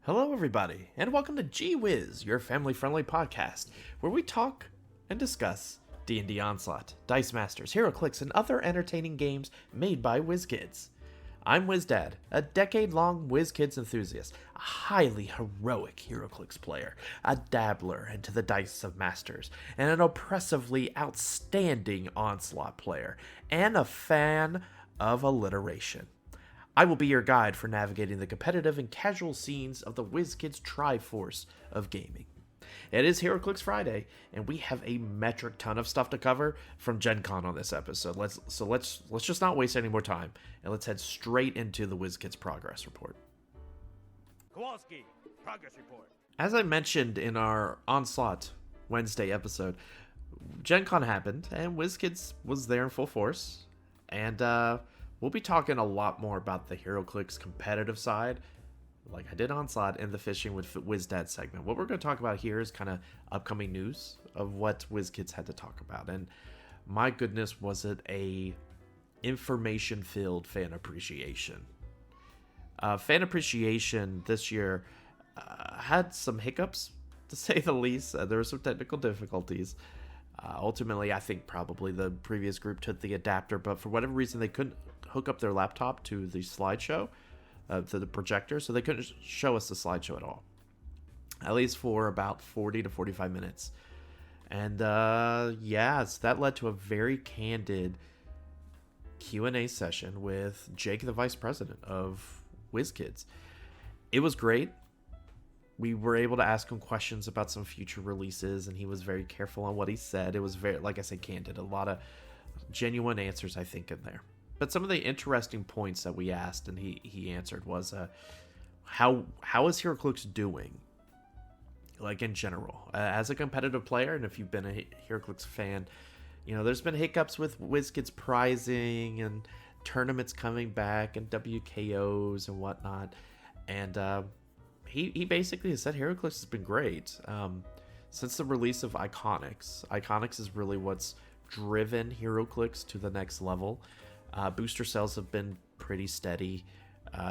Hello, everybody, and welcome to G-Wiz, your family-friendly podcast, where we talk and discuss D&D Onslaught, Dice Masters, Heroclix, and other entertaining games made by Wizkids. I'm WizDad, a decade-long Wizkids enthusiast, a highly heroic Heroclix player, a dabbler into the Dice of Masters, and an oppressively outstanding Onslaught player, and a fan of alliteration. I will be your guide for navigating the competitive and casual scenes of the WizKids Triforce of gaming. It is Heroclix Friday, and we have a metric ton of stuff to cover from GenCon on this episode. Let's just not waste any more time, and let's head straight into the WizKids progress report. Kowalski, progress report. As I mentioned in our Onslaught Wednesday episode, GenCon happened, and WizKids was there in full force, and we'll be talking a lot more about the Heroclix competitive side, like I did Onslaught, in the Fishing with WizDad segment. What we're going to talk about here is kind of upcoming news of what WizKids had to talk about. And my goodness, was it a information-filled fan appreciation. Fan appreciation this year had some hiccups, to say the least. There were some technical difficulties. Ultimately, I think probably the previous group took the adapter, but for whatever reason, they couldn't hook up their laptop to the slideshow, to the projector, so they couldn't show us the slideshow at all, at least for about 40 to 45 minutes. And so that led to a very candid Q&A session with Jake, the vice president of WizKids. It was great. We were able to ask him questions about some future releases, and he was very careful on what he said. It was very, like I said, candid. A lot of genuine answers, I think, in there. But some of the interesting points that we asked and he answered was, how is Heroclix doing? Like, in general, as a competitive player, and if you've been a Heroclix fan, you know, there's been hiccups with WizKids prizing and tournaments coming back and WKOs and whatnot. And he basically said Heroclix has been great. Since the release of Iconics. Iconics is really what's driven Heroclix to the next level. Booster sales have been pretty steady.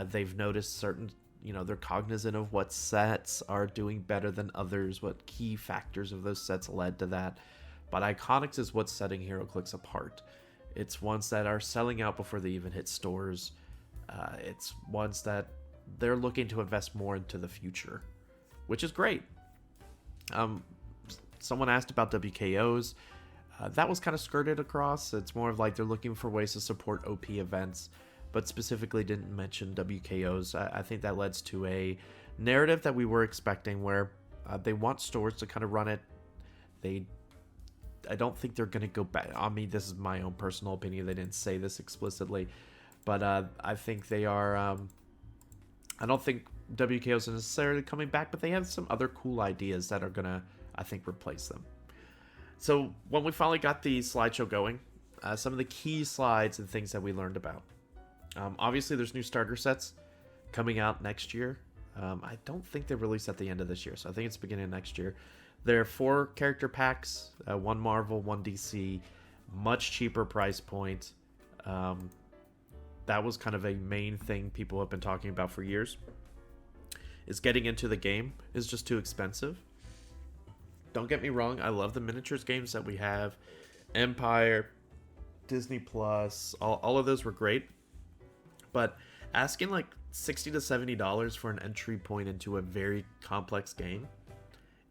They've noticed certain, they're cognizant of what sets are doing better than others, what key factors of those sets led to that. But Iconics is what's setting Heroclix apart. It's ones that are selling out before they even hit stores. It's ones that they're looking to invest more into the future, which is great. Someone asked about WKOs. That was kind of skirted across. It's more of like they're looking for ways to support OP events, but specifically didn't mention WKOs. I think that leads to a narrative that we were expecting where they want stores to kind of run it. I don't think they're going to go back. I mean, this is my own personal opinion. They didn't say this explicitly, but I think they are. I don't think WKOs are necessarily coming back, but they have some other cool ideas that are going to, I think, replace them. So when we finally got the slideshow going, some of the key slides and things that we learned about. Obviously, there's new starter sets coming out next year. I don't think they released at the end of this year, so I think it's beginning of next year. There are 4 character packs, 1 Marvel, 1 DC, much cheaper price point. That was kind of a main thing people have been talking about for years. Is getting into the game is just too expensive. Don't get me wrong, I love the miniatures games that we have. Empire, Disney Plus, all of those were great. But asking like $60 to $70 for an entry point into a very complex game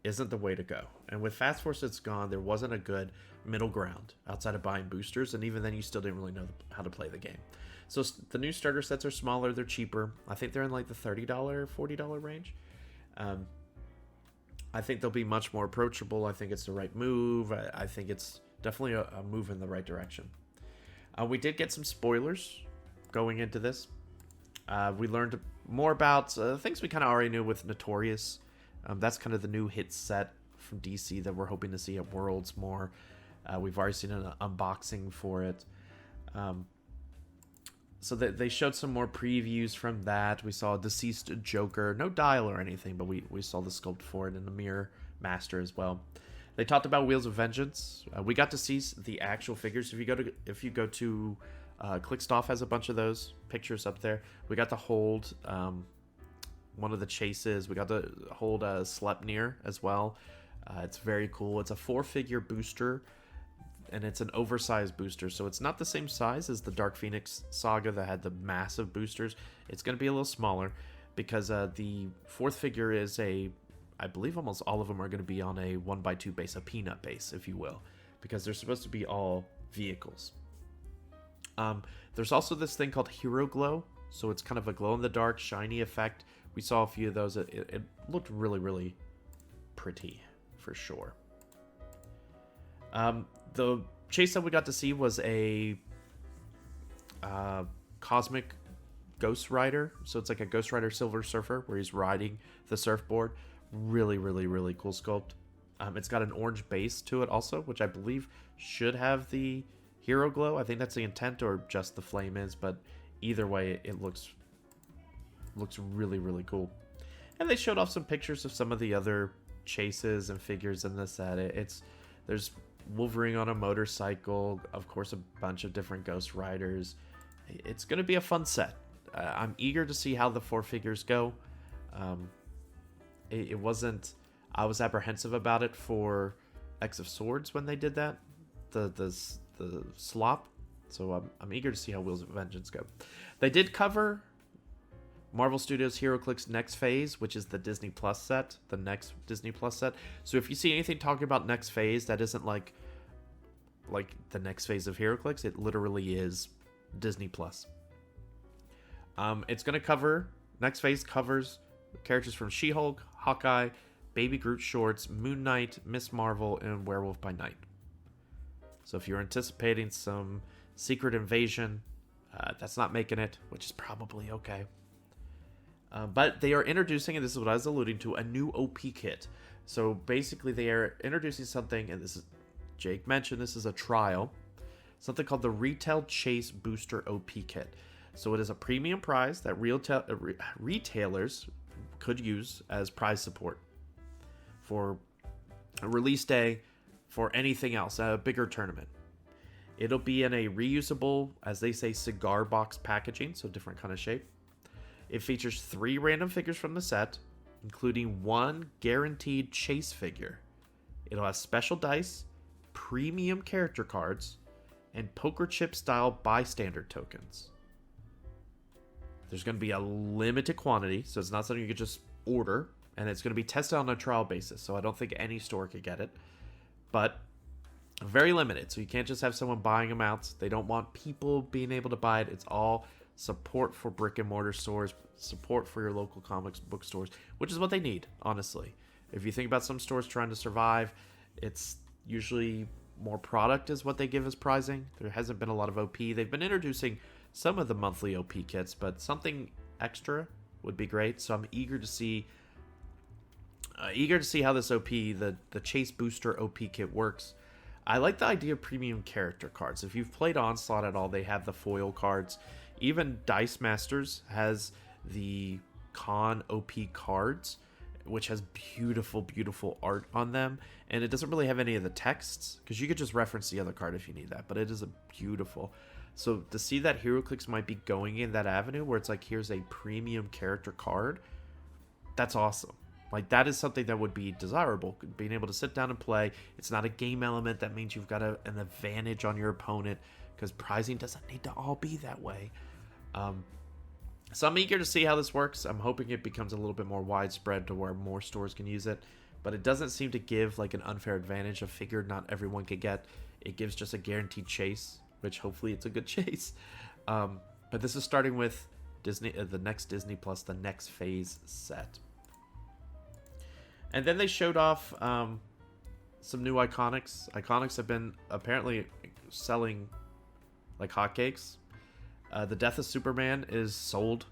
isn't the way to go. And with Fast Force It's Gone, there wasn't a good middle ground outside of buying boosters, and even then you still didn't really know how to play the game. So the new starter sets are smaller, they're cheaper. I think they're in like the $30, $40 range. I think they'll be much more approachable. I think it's the right move. I think it's definitely a move in the right direction. We did get some spoilers going into this. We learned more about things we kind of already knew with Notorious. That's kind of the new hit set from DC that we're hoping to see at Worlds more. We've already seen an unboxing for it. So they showed some more previews from that. We saw a deceased Joker, no dial or anything, but we saw the sculpt for it in the Mirror Master as well. They talked about Wheels of Vengeance. We got to see the actual figures. If you go to Clickstuff has a bunch of those pictures up there. We got to hold one of the chases. We got to hold Sleipnir as well. It's very cool. It's a 4-figure booster, and it's an oversized booster, so it's not the same size as the Dark Phoenix saga that had the massive boosters. It's going to be a little smaller because the 4th figure is I believe almost all of them are going to be on a 1x2 base, a peanut base, if you will, because they're supposed to be all vehicles. There's also this thing called Hero Glow, so it's kind of a glow-in-the-dark, shiny effect. We saw a few of those. It looked really, really pretty, for sure. The chase that we got to see was a Cosmic Ghost Rider. So it's like a Ghost Rider Silver Surfer where he's riding the surfboard. Really, really, really cool sculpt. It's got an orange base to it also, which I believe should have the Hero Glow. I think that's the intent, or just the flame is, but either way, it looks really, really cool. And they showed off some pictures of some of the other chases and figures in the set. There's Wolverine on a motorcycle, of course, a bunch of different Ghost Riders. It's going to be a fun set. I'm eager to see how the 4 figures go. It wasn't... I was apprehensive about it for X of Swords when they did that. The slop. So I'm eager to see how Wheels of Vengeance go. They did cover Marvel Studios Heroclix Next Phase, which is the Disney Plus set, the next Disney Plus set. So if you see anything talking about Next Phase, that isn't like the next phase of Heroclix. It literally is Disney Plus. It's going to cover... Next Phase covers characters from She-Hulk, Hawkeye, Baby Groot shorts, Moon Knight, Miss Marvel, and Werewolf by Night. So if you're anticipating some Secret Invasion, that's not making it, which is probably okay. But they are introducing, and this is what I was alluding to, a new OP kit. So basically they are introducing something, and this is, Jake mentioned this is a trial, something called the Retail Chase Booster OP Kit. So it is a premium prize that retailers could use as prize support for a release day, for anything else, a bigger tournament. It'll be in a reusable, as they say, cigar box packaging, so different kind of shape. It features 3 random figures from the set, including 1 guaranteed chase figure. It'll have special dice, premium character cards, and poker chip style bystander tokens. There's going to be a limited quantity, so it's not something you could just order, and it's going to be tested on a trial basis, so I don't think any store could get it. But very limited, so you can't just have someone buying them out. They don't want people being able to buy it. It's all support for brick and mortar stores, support for your local comics book stores, which is what they need, honestly. If you think about some stores trying to survive, it's usually more product is what they give as prizing. There hasn't been a lot of OP. They've been introducing some of the monthly OP kits, but something extra would be great. So I'm eager to see how this OP, the Chase Booster OP kit works. I like the idea of premium character cards. If you've played Onslaught at all, they have the foil cards. Even Dice Masters has the Con OP cards, which has beautiful, beautiful art on them. And it doesn't really have any of the texts, because you could just reference the other card if you need that. But it is a beautiful. So to see that Heroclix might be going in that avenue, where it's like, here's a premium character card, that's awesome. Like, that is something that would be desirable. Being able to sit down and play. It's not a game element that means you've got an advantage on your opponent, because prizing doesn't need to all be that way. So I'm eager to see how this works. I'm hoping it becomes a little bit more widespread to where more stores can use it. But it doesn't seem to give like an unfair advantage, a figure not everyone could get. It gives just a guaranteed chase, which hopefully it's a good chase. But this is starting with Disney, the next Disney Plus, the Next Phase set. And then they showed off some new Iconics. Iconics have been apparently selling like hotcakes. The Death of Superman is sold.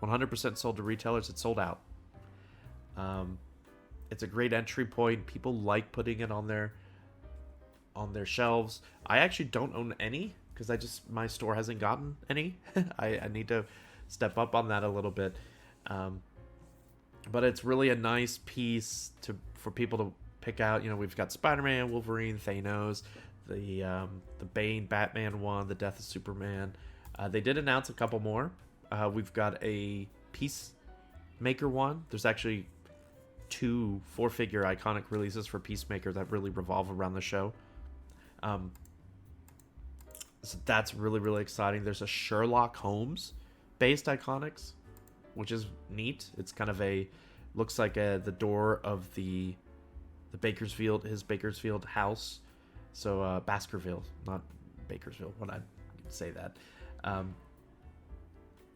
100% sold to retailers. It's sold out. It's a great entry point. People like putting it on their shelves. I actually don't own any because my store hasn't gotten any. I need to step up on that a little bit. But it's really a nice piece for people to pick out. You know, we've got Spider-Man, Wolverine, Thanos, the Bane Batman one, the Death of Superman. They did announce a couple more. We've got a piece Peacemaker one. There's actually 2 4-figure iconic releases for Peacemaker that really revolve around the show. So that's really, really exciting. There's a Sherlock Holmes based iconics, which is neat. It's kind of looks like the door of the Bakersfield, his Bakersfield house. So Baskerville, not Bakersfield, when I say that.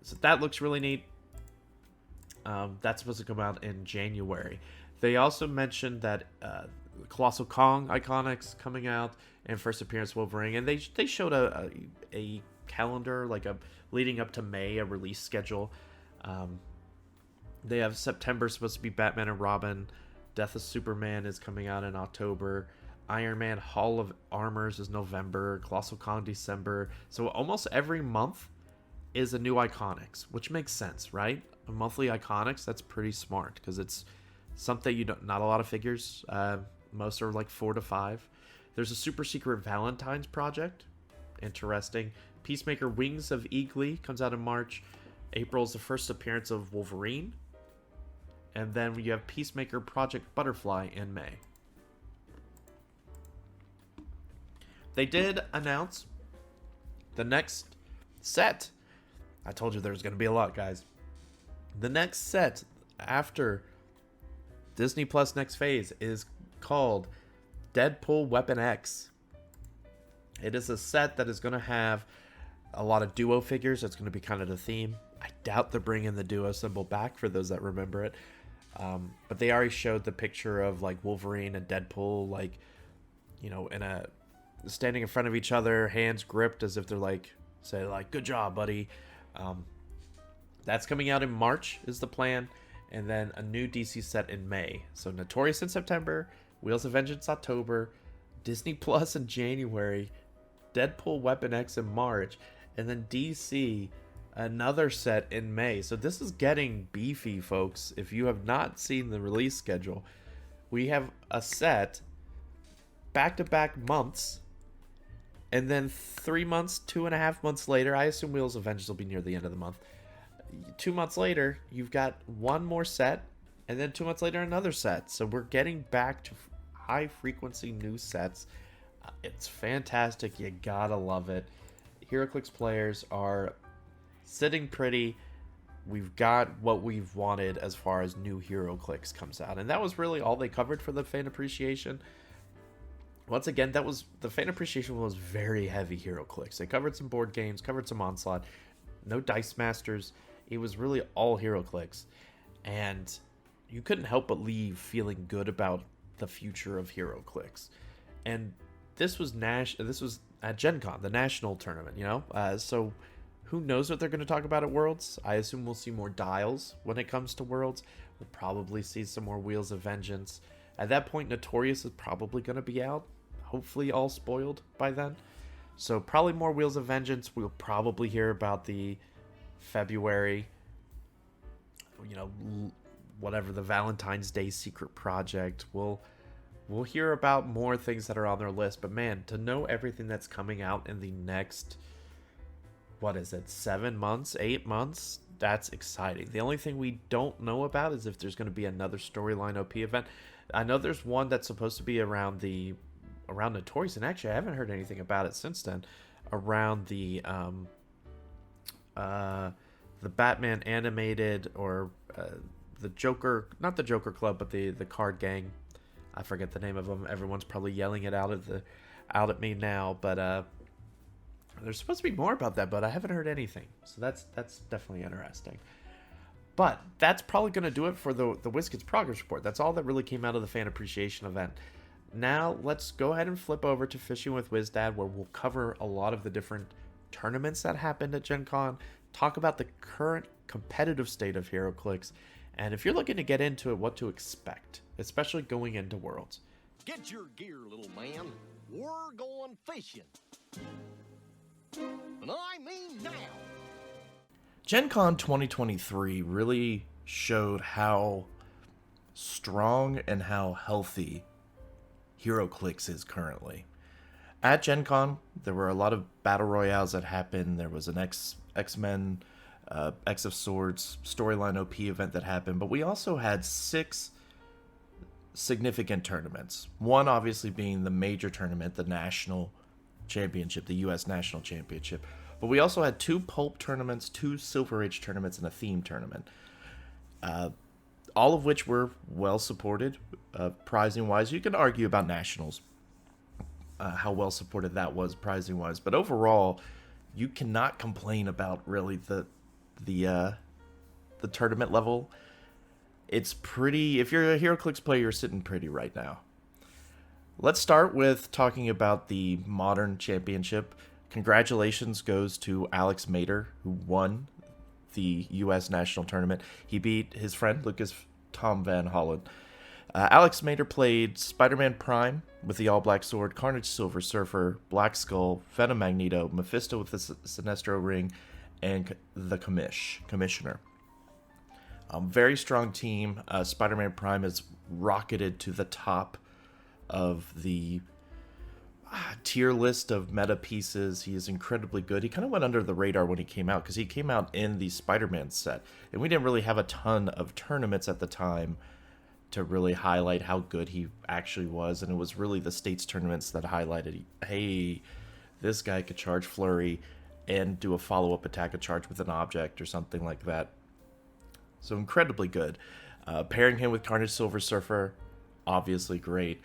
So that looks really neat. That's supposed to come out in January. They also mentioned that Colossal Kong iconics coming out and first appearance Wolverine, and they showed a calendar, like a leading up to May, a release schedule. They have September supposed to be Batman and Robin. Death of Superman is coming out in October. Iron Man Hall of Armors is November. Colossal Kong December. So almost every month is a new iconics, which makes sense, right? A monthly iconics, that's pretty smart because it's something you don't. Not a lot of figures. Most are like 4 to 5. There's a super secret Valentine's project. Interesting. Peacemaker Wings of Eagly comes out in March. April is the first appearance of Wolverine. And then you have Peacemaker Project Butterfly in May. They did announce the next set. I told you there was going to be a lot, guys. The next set after Disney Plus next phase is called Deadpool Weapon X. It is a set that is going to have a lot of duo figures. That's going to be kind of the theme. I doubt they're bringing the duo symbol back for those that remember it. But they already showed the picture of like Wolverine and Deadpool, like, you know, standing in front of each other, hands gripped as if they're like, say like, good job, buddy. That's coming out in March is the plan. And then a new DC set in May. So Notorious in September, Wheels of Vengeance October, Disney Plus in January, Deadpool Weapon X in March, and then DC another set in May. So this is getting beefy, folks. If you have not seen the release schedule, we have a set back-to-back months, and then 3 months, 2.5 months later, I assume Wheels of Vengeance will be near the end of the month. 2 months later, you've got one more set, and then 2 months later, another set. So we're getting back to high-frequency new sets. It's fantastic. You gotta love it. Heroclix players are sitting pretty. We've got what we've wanted as far as new Heroclix comes out. And that was really all they covered for the fan appreciation. Once again, the fan appreciation was very heavy Heroclix. They covered some board games, covered some Onslaught, no Dice Masters. It was really all Heroclix. And you couldn't help but leave feeling good about the future of Heroclix. And this was at GenCon, the national tournament, you know? So who knows what they're going to talk about at Worlds? I assume we'll see more dials when it comes to Worlds. We'll probably see some more Wheels of Vengeance. At that point, Notorious is probably going to be out. Hopefully all spoiled by then. So probably more Wheels of Vengeance. We'll probably hear about the February, you know, whatever, the Valentine's Day secret project. We'll hear about more things that are on their list. But man, to know everything that's coming out in the next, 7 months, 8 months, that's exciting. The only thing we don't know about is if there's going to be another storyline OP event. I know there's one that's supposed to be around Notorious, and actually I haven't heard anything about it since then. Around the Batman animated, or the Joker, not the Joker Club, but the card gang. I forget the name of them. Everyone's probably yelling it out at me now, but there's supposed to be more about that, but I haven't heard anything. So that's definitely interesting. But that's probably going to do it for the Wizkids Progress Report. That's all that really came out of the Fan Appreciation event. Now, let's go ahead and flip over to Fishing with WizDad, where we'll cover a lot of the different tournaments that happened at GenCon, talk about the current competitive state of Heroclix, and if you're looking to get into it, what to expect, especially going into Worlds. Get your gear, little man. We're going fishing. And I mean now. GenCon 2023 really showed how strong and how healthy Heroclix is currently. At GenCon, there were a lot of battle royales that happened. There was an X-Men X of Swords storyline OP event that happened, but we also had 6 significant tournaments. One obviously being the major tournament, the national championship, the U.S. national championship. But we also had 2 Pulp tournaments, 2 Silver Age tournaments, and a theme tournament. All of which were well supported, prizing wise. You can argue about nationals, how well supported that was prizing wise, but overall, you cannot complain about really the tournament level. It's pretty. If you're a Heroclix player, you're sitting pretty right now. Let's start with talking about the Modern Championship. Congratulations goes to Alex Mader, who won the U.S. National Tournament. He beat his friend, Lucas Tom Van Hollen. Alex Mader played Spider-Man Prime with the All-Black Sword, Carnage Silver Surfer, Black Skull, Venom Magneto, Mephisto with the Sinestro Ring, and the Commissioner. Very strong team. Spider-Man Prime has rocketed to the top of the tier list of meta pieces. He is incredibly good. He kind of went under the radar when he came out because he came out in the Spider-Man set, and we didn't really have a ton of tournaments at the time to really highlight how good he actually was, and it was really the states tournaments that highlighted, hey, this guy could charge Flurry and do a follow-up attack, a charge with an object or something like that. So incredibly good. Pairing him with Carnage Silver Surfer, obviously great.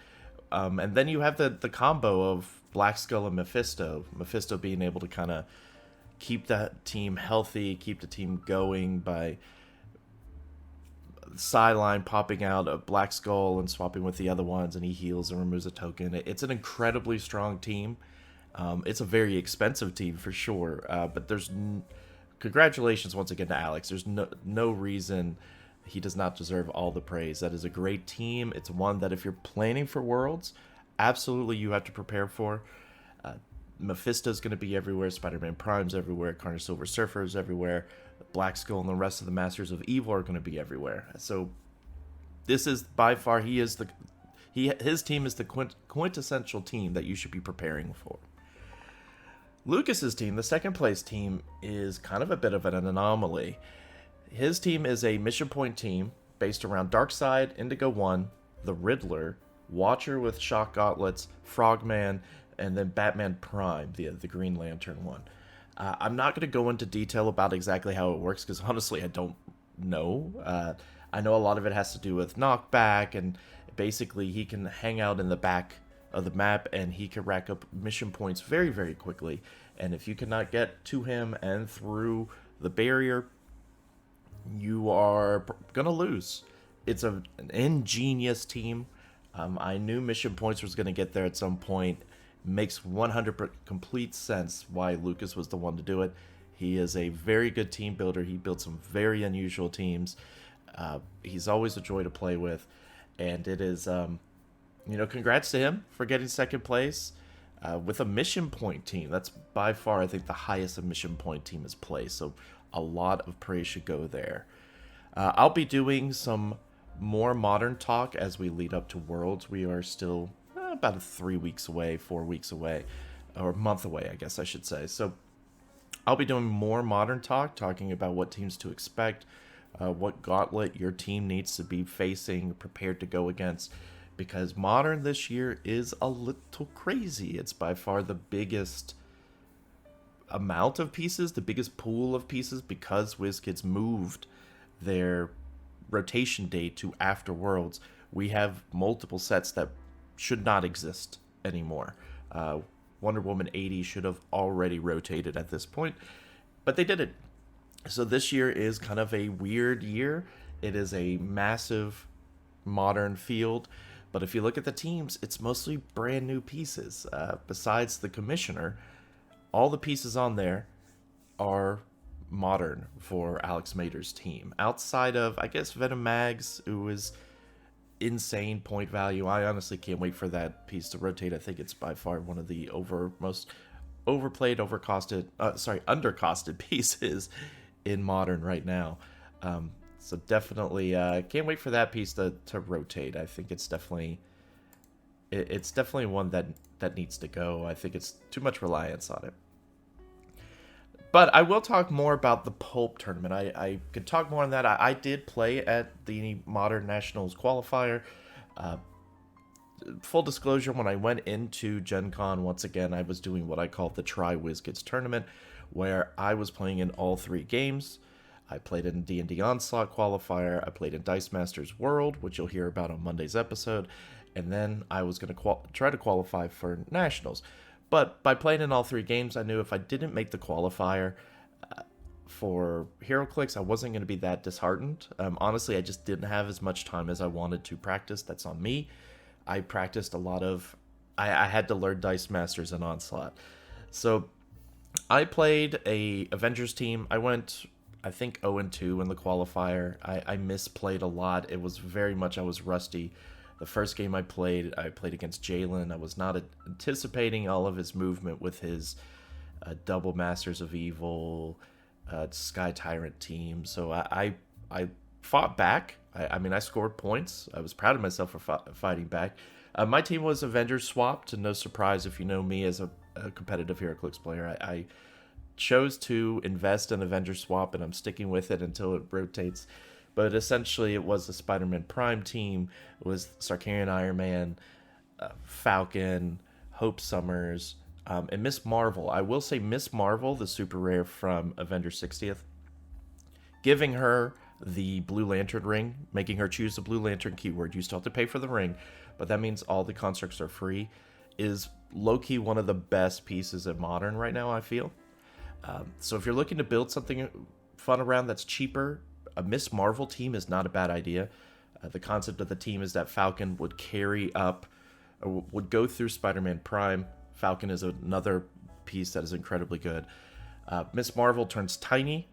And then you have the combo of Black Skull and Mephisto. Mephisto being able to kind of keep that team healthy, keep the team going by sideline popping out a Black Skull and swapping with the other ones, and he heals and removes a token. It's an incredibly strong team. It's a very expensive team for sure, but there's congratulations once again to Alex. There's no reason he does not deserve all the praise. That is a great team. It's one that if you're planning for Worlds, absolutely you have to prepare for. Mephisto's going to be everywhere. Spider-Man Prime's everywhere. Carnage Silver Surfer's everywhere. Black Skull and the rest of the Masters of Evil are going to be everywhere. So this is by far, his team is the quintessential team that you should be preparing for. Lucas's team, the second place team, is kind of a bit of an anomaly. His team is a mission point team based around Darkseid, Indigo 1, the Riddler, Watcher with Shock Gauntlets, Frogman, and then Batman Prime, the Green Lantern one. I'm not going to go into detail about exactly how it works because honestly I don't know. I know a lot of it has to do with knockback, and basically he can hang out in the back of the map and he can rack up mission points very, very quickly. And if you cannot get to him and through the barrier, you are going to lose. It's an ingenious team. I knew mission points was going to get there at some point. Makes 100% complete sense why Lucas was the one to do it. He is a very good team builder. He built some very unusual teams. He's always a joy to play with. And it is, congrats to him for getting second place with a mission point team. That's by far, I think, the highest a mission point team has played. So a lot of praise should go there. I'll be doing some more modern talk as we lead up to Worlds. We are still about 4 weeks away, or a month away, I guess I should say. So I'll be doing more modern talk, talking about what teams to expect, what gauntlet your team needs to be facing, prepared to go against, because modern this year is a little crazy. It's by far the biggest amount of pieces, the biggest pool of pieces, because WizKids moved their rotation date to after Worlds. We have multiple sets that should not exist anymore. Wonder Woman 80 should have already rotated at this point, but they didn't. So this year is kind of a weird year. It is a massive modern field, but if you look at the teams, it's mostly brand new pieces. Besides the Commissioner, all the pieces on there are modern for Alex Mader's team. Outside of, I guess, Venom Mags, who is insane point value. I honestly can't wait for that piece to rotate. I think it's by far one of the most overplayed, undercosted pieces in modern right now. So definitely can't wait for that piece to rotate. I think it's definitely one that needs to go. I think it's too much reliance on it. But I will talk more about the Pulp tournament. I could talk more on that. I did play at the Modern Nationals qualifier. Full disclosure, when I went into Gen Con, once again, I was doing what I call the Try Wizkids tournament, where I was playing in all 3 games. I played in D&D Onslaught qualifier, I played in Dice Masters World, which you'll hear about on Monday's episode, and then I was going to try to qualify for Nationals. But by playing in all 3 games, I knew if I didn't make the qualifier for Heroclix, I wasn't going to be that disheartened. Honestly, I just didn't have as much time as I wanted to practice. That's on me. I practiced a lot of... I had to learn Dice Masters and Onslaught. So I played a Avengers team. I went, I think, 0-2 in the qualifier. I misplayed a lot. It was very much... I was rusty. The first game I played against Jalen. I was not anticipating all of his movement with his double Masters of Evil, Sky Tyrant team. So I fought back. I mean, I scored points. I was proud of myself for fighting back. My team was Avengers swapped, and no surprise if you know me as a competitive Heroclix player. I chose to invest in Avengers swap, and I'm sticking with it until it rotates. But essentially, it was the Spider-Man Prime team. It was Sarkarian Iron Man, Falcon, Hope Summers, and Miss Marvel. I will say Miss Marvel, the super rare from Avengers 60th, giving her the Blue Lantern ring, making her choose the Blue Lantern keyword. You still have to pay for the ring, but that means all the constructs are free, is low-key one of the best pieces in Modern right now, I feel. So if you're looking to build something fun around that's cheaper, a Miss Marvel team is not a bad idea. The concept of the team is that Falcon would carry up, or would go through Spider-Man Prime. Falcon is another piece that is incredibly good. Miss Marvel turns tiny,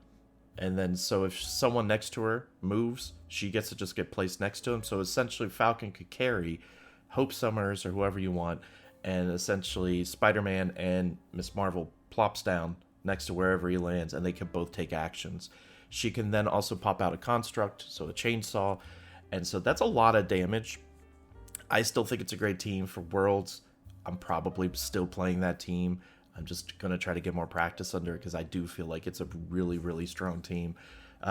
and then so if someone next to her moves, she gets to just get placed next to him. So essentially Falcon could carry Hope Summers or whoever you want, and essentially Spider-Man and Miss Marvel plops down next to wherever he lands, and they can both take actions. She can then also pop out a construct, so a chainsaw, and so that's a lot of damage. I still think it's a great team for Worlds. I'm probably still playing that team. I'm just going to try to get more practice under it because I do feel like it's a really, really strong team.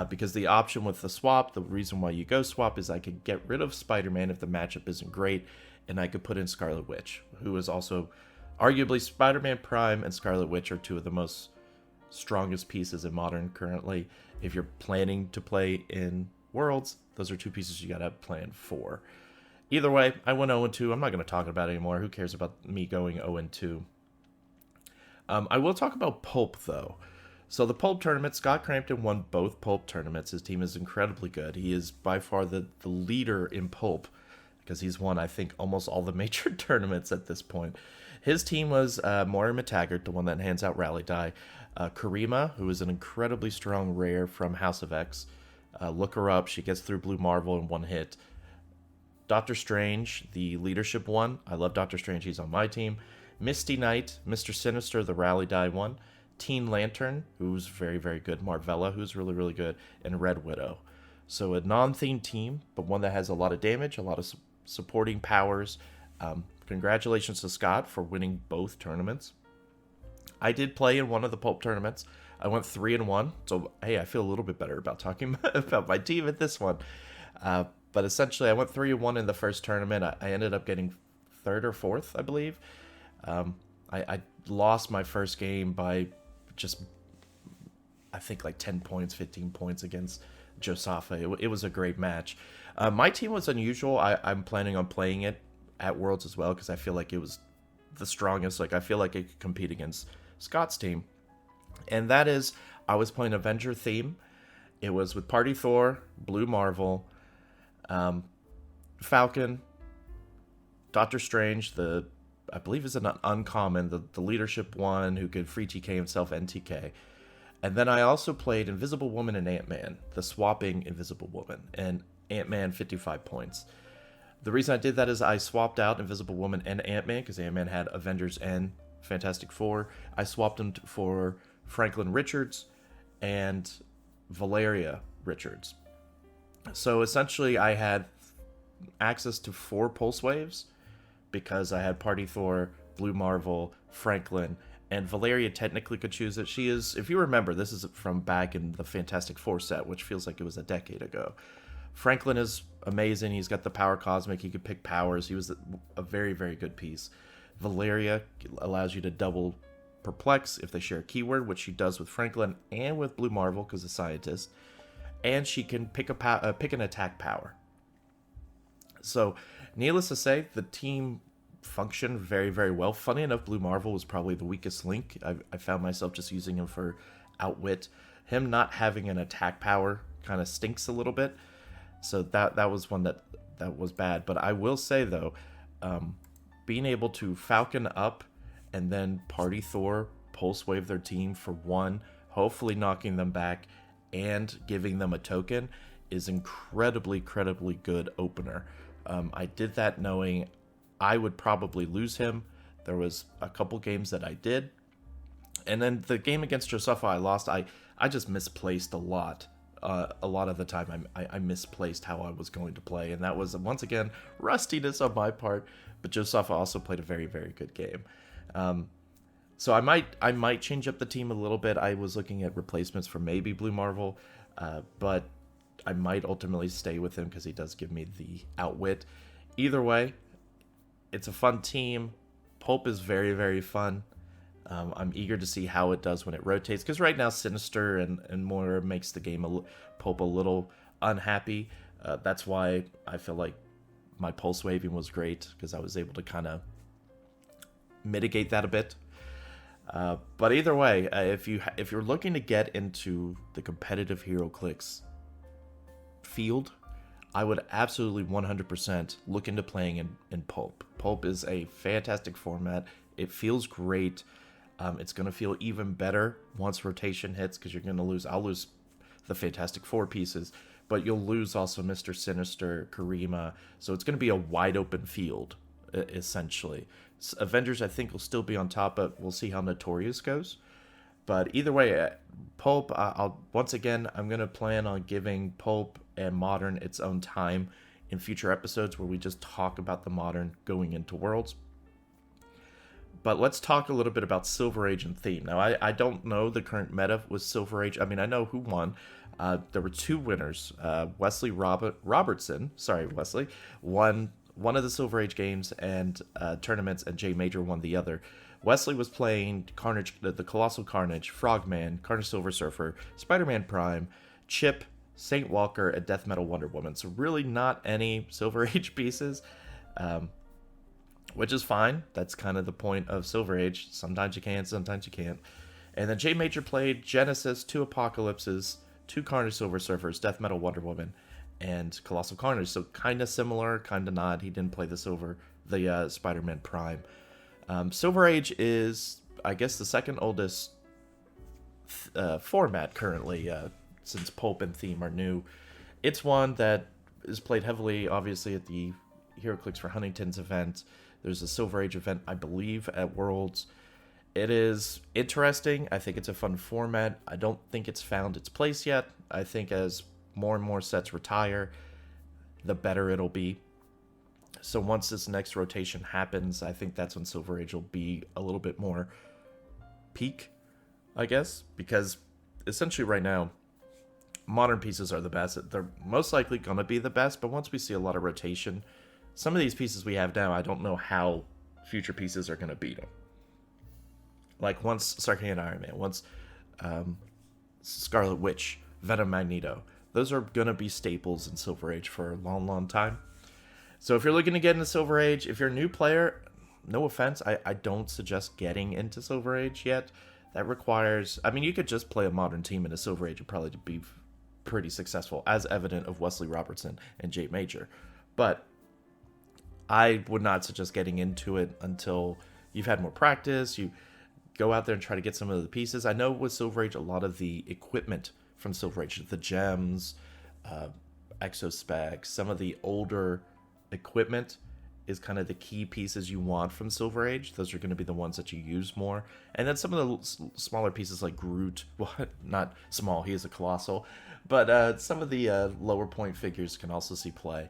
Because the option with the swap, the reason why you go swap is I could get rid of Spider-Man if the matchup isn't great, and I could put in Scarlet Witch, who is also arguably Spider-Man Prime and Scarlet Witch are 2 of the most strongest pieces in Modern currently. If you're planning to play in Worlds, those are 2 pieces you got to plan for. Either way, I went 0-2. I'm not going to talk about it anymore. Who cares about me going 0-2? I will talk about Pulp, though. So the Pulp tournament, Scott Crampton won both Pulp tournaments. His team is incredibly good. He is by far the leader in Pulp because he's won, I think, almost all the major tournaments at this point. His team was Moira McTaggart, the one that hands out Rally Die. Karima, who is an incredibly strong rare from House of X. Look her up. She gets through Blue Marvel in 1 hit. Doctor Strange, the leadership one. I love Doctor Strange. He's on my team. Misty Knight, Mr. Sinister, the Rally Die one. Teen Lantern, who's very, very good. Marvella, who's really, really good. And Red Widow. So a non-themed team, but one that has a lot of damage, a lot of supporting powers. Congratulations to Scott for winning both tournaments. I did play in one of the Pulp tournaments. I went 3-1, so hey, I feel a little bit better about talking about my team at this one. But essentially, I went 3-1 in the first tournament. I ended up getting 3rd or 4th, I believe. I lost my first game by just, I think, like 10 points, 15 points against Josafa. It was a great match. My team was unusual. I'm planning on playing it at Worlds as well because I feel like it was the strongest. Like, I feel like it could compete against Scott's team. And that is, I was playing Avenger theme. It was with Party Thor, Blue Marvel, Falcon, Doctor Strange, I believe is an uncommon, the leadership one who could free TK himself and TK. And then I also played Invisible Woman and Ant-Man, the swapping Invisible Woman, and Ant-Man 55 points. The reason I did that is I swapped out Invisible Woman and Ant-Man because Ant-Man had Avengers and Fantastic Four. I swapped them for Franklin Richards and Valeria Richards. So essentially I had access to 4 pulse waves because I had Party Thor, Blue Marvel, Franklin, And Valeria technically could choose it. She is, if you remember, this is from back in the Fantastic Four set, which feels like it was a decade ago. Franklin is amazing. He's got the power cosmic. He could pick powers. He was a very, very good piece. Valeria allows you to double perplex if they share a keyword, which she does with Franklin and with Blue Marvel because the scientist. And she can pick pick an attack power. So, needless to say, the team functioned very, very well. Funny enough, Blue Marvel was probably the weakest link. I found myself just using him for outwit. Him not having an attack power kind of stinks a little bit. So that was one that was bad. But I will say, though, being able to Falcon up and then Party Thor pulse wave their team for one, hopefully knocking them back and giving them a token is incredibly good opener. I did that knowing I would probably lose him. There was a couple games that I did. And then the game against Josefa I lost, I just misplaced a lot. A lot of the time I misplaced how I was going to play. And that was, once again, rustiness on my part. But Josefa also played a very, very good game. So I might change up the team a little bit. I was looking at replacements for maybe Blue Marvel. But I might ultimately stay with him because he does give me the outwit. Either way, it's a fun team. Pulp is very, very fun. I'm eager to see how it does when it rotates. Because right now, Sinister and more makes the game Pulp a little unhappy. That's why I feel like my pulse waving was great. Because I was able to kind of mitigate that a bit. But either way, if you're looking to get into the competitive Heroclix field, I would absolutely 100% look into playing in Pulp. Pulp is a fantastic format. It feels great. It's going to feel even better once rotation hits because you're going to lose. I'll lose the Fantastic Four pieces, but you'll lose also Mr. Sinister, Karima. So it's going to be a wide open field, essentially. Avengers, I think, will still be on top, but we'll see how Notorious goes. But either way, Pulp, I'm going to plan on giving Pulp and Modern its own time in future episodes where we just talk about the Modern going into Worlds. But let's talk a little bit about Silver Age and Theme. Now, I don't know the current meta with Silver Age. I mean, I know who won. There were two winners. Wesley Robertson, won one of the Silver Age games and tournaments, and J Major won the other. Wesley was playing Carnage, the Colossal Carnage, Frogman, Carnage Silver Surfer, Spider-Man Prime, Chip, Saint Walker, and Death Metal Wonder Woman. So really not any Silver Age pieces, which is fine. That's kind of the point of Silver Age. Sometimes you can, sometimes you can't. And then J Major played Genesis, 2 Apocalypses, 2 Carnage Silver Surfers, Death Metal Wonder Woman, and Colossal Carnage. So kind of similar, kind of not. He didn't play the Spider-Man Prime. Silver Age is, I guess, the second oldest format currently, since Pulp and Theme are new. It's one that is played heavily, obviously, at the Heroclix for Huntington's event. There's a Silver Age event, I believe, at Worlds. It is interesting. I think it's a fun format. I don't think it's found its place yet. I think as more and more sets retire, the better it'll be. So once this next rotation happens, I think that's when Silver Age will be a little bit more peak, I guess. Because essentially right now, modern pieces are the best. They're most likely going to be the best, but once we see a lot of rotation, some of these pieces we have now, I don't know how future pieces are going to beat them. Like once Sarkhan Iron Man, once Scarlet Witch, Venom Magneto. Those are going to be staples in Silver Age for a long, long time. So if you're looking to get into Silver Age, if you're a new player, no offense, I don't suggest getting into Silver Age yet. That requires, I mean, you could just play a modern team in a Silver Age and probably be pretty successful, as evident of Wesley Robertson and J Major. But I would not suggest getting into it until you've had more practice, you go out there and try to get some of the pieces. I know with Silver Age, a lot of the equipment from Silver Age, the gems, exospecs, some of the older equipment is kind of the key pieces you want from Silver Age. Those are going to be the ones that you use more. And then some of the smaller pieces like Groot, well, not small, he is a colossal, but some of the lower point figures can also see play.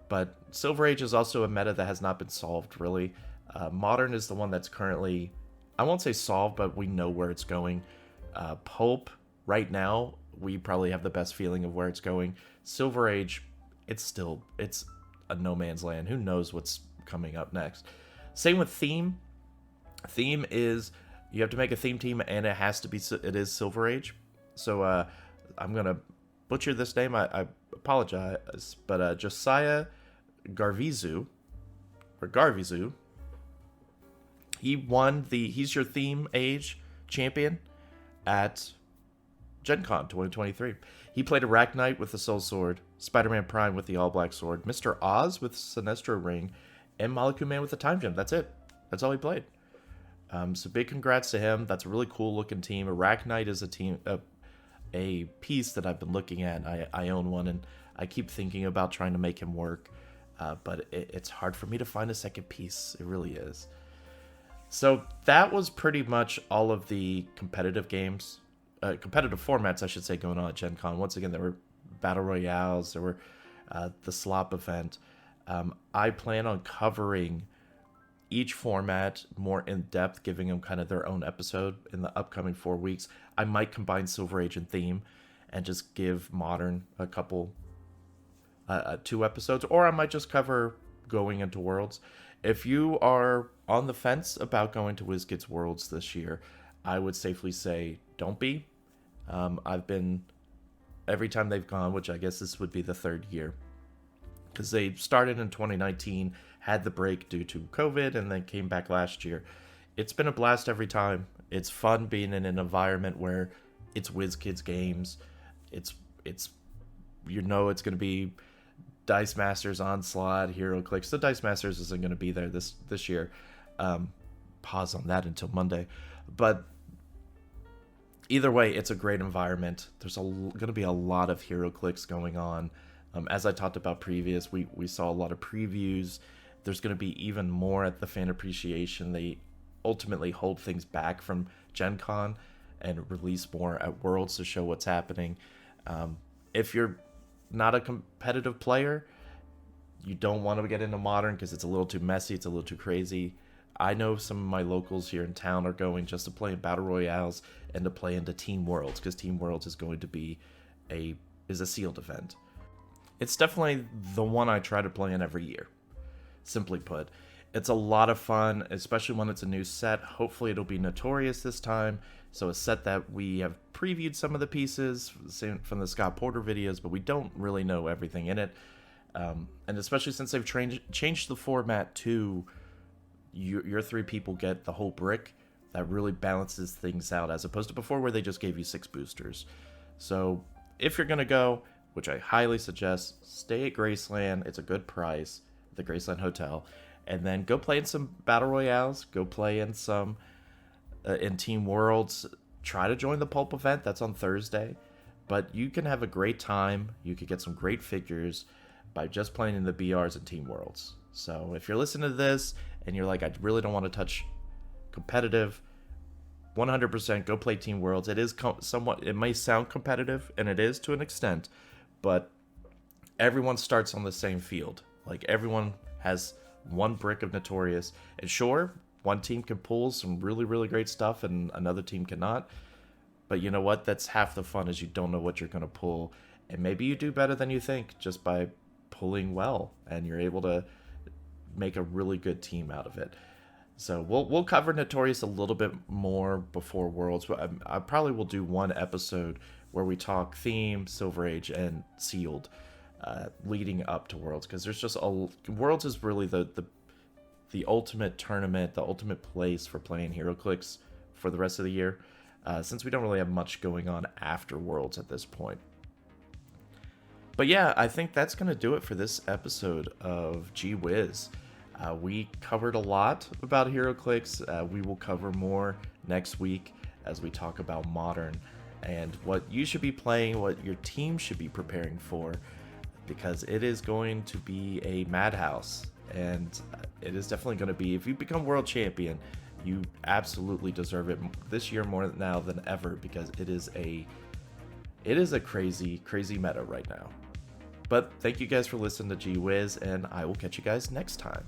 But Silver Age is also a meta that has not been solved, really. Modern is the one that's currently I won't say solved, but we know where it's going. Pulp, right now, we probably have the best feeling of where it's going. Silver Age, it's a no man's land. Who knows what's coming up next? Same with theme. Theme is you have to make a theme team, and it is Silver Age. So I'm gonna butcher this name. I apologize, but Josiah Garvizu or Garvizu. He's your theme age champion at GenCon 2023. He played Arachnite with the Soul Sword, Spider-Man Prime with the All Black Sword, Mr. Oz with Sinestro Ring, and Molecule Man with the Time Gem. That's it. That's all he played. So big congrats to him. That's a really cool looking team. Arachnite is a piece that I've been looking at. I own one, and I keep thinking about trying to make him work, but it's hard for me to find a second piece. It really is. So that was pretty much all of the competitive games, competitive formats, I should say, going on at Gen Con. Once again, there were Battle Royales, there were the Slop event. I plan on covering each format more in depth, giving them kind of their own episode in the upcoming 4 weeks. I might combine Silver Age and Theme and just give Modern a couple, 2 episodes, or I might just cover going into Worlds. If you are on the fence about going to Wizkids Worlds this year, I would safely say don't be. I've been, every time they've gone, which I guess this would be the 3rd year, because they started in 2019, had the break due to COVID, and then came back last year. It's been a blast every time. It's fun being in an environment where it's WizKids games. It's going to be Dice Masters, Onslaught, Heroclix. The Dice Masters isn't going to be there this year. Pause on that until Monday. But either way, it's a great environment. There's going to be a lot of Heroclix going on. As I talked about previous, we saw a lot of previews. There's going to be even more at the Fan Appreciation. They ultimately hold things back from Gen Con and release more at Worlds to show what's happening. If you're not a competitive player, you don't want to get into Modern because it's a little too messy, it's a little too crazy. I know some of my locals here in town are going just to play in Battle Royales and to play into Team Worlds, because Team Worlds is going to be a sealed event. It's definitely the one I try to play in every year. Simply put, it's a lot of fun, especially when it's a new set. Hopefully it'll be Notorious this time. So a set that we have previewed some of the pieces from the Scott Porter videos, but we don't really know everything in it. And especially since they've changed the format to your 3 people get the whole brick, that really balances things out, as opposed to before where they just gave you 6 boosters. So if you're going to go, which I highly suggest, stay at Graceland. It's a good price, the Graceland Hotel. And then go play in some Battle Royales. Go play in some in Team Worlds. Try to join the Pulp event. That's on Thursday. But you can have a great time. You could get some great figures by just playing in the BRs and Team Worlds. So if you're listening to this and you're like, I really don't want to touch competitive, 100% go play Team Worlds. It is somewhat, it may sound competitive, and it is to an extent, but everyone starts on the same field. Like, everyone has one brick of Notorious, and sure, one team can pull some really, really great stuff and another team cannot, but you know what? That's half the fun, is you don't know what you're going to pull, and maybe you do better than you think just by pulling well, and you're able to make a really good team out of it. So we'll cover Notorious a little bit more before Worlds. I probably will do one episode where we talk theme, Silver Age, and Sealed, leading up to Worlds, because there's just Worlds is really the ultimate tournament, the ultimate place for playing Heroclix for the rest of the year, since we don't really have much going on after Worlds at this point. But yeah, I think that's going to do it for this episode of Gee Whiz. We covered a lot about Heroclix. We will cover more next week as we talk about Modern and what you should be playing, what your team should be preparing for, because it is going to be a madhouse. And it is definitely going to be, if you become world champion, you absolutely deserve it this year more now than ever, because it is a crazy, crazy meta right now. But thank you guys for listening to Gee Whiz, and I will catch you guys next time.